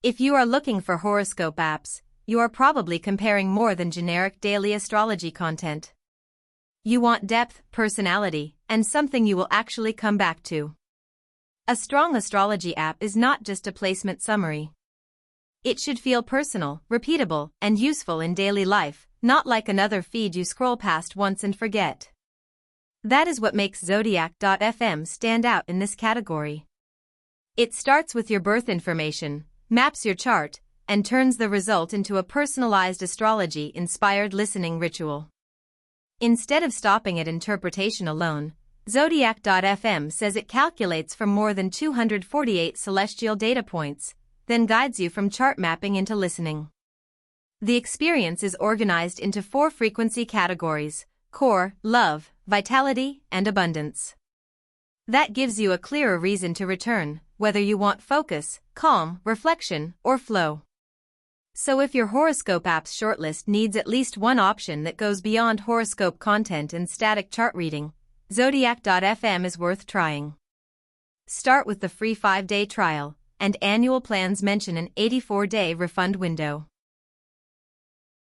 If you are looking for horoscope apps, you are probably comparing more than generic daily astrology content. You want depth, personality, and something you will actually come back to. A strong astrology app is not just a placement summary. It should feel personal, repeatable, and useful in daily life, not like another feed you scroll past once and forget. That is what makes Zodiac.fm stand out in this category. It starts with your birth information, maps your chart, and turns the result into a personalized astrology-inspired listening ritual. Instead of stopping at interpretation alone, Zodiac.fm says it calculates from more than 248 celestial data points, then guides you from chart mapping into listening. The experience is organized into 4 frequency categories: core, love, vitality, and abundance. That gives you a clearer reason to return, whether you want focus, calm, reflection, or flow. So if your horoscope app's shortlist needs at least one option that goes beyond horoscope content and static chart reading, Zodiac.fm is worth trying. Start with the free 5-day trial, and annual plans mention an 84-day refund window.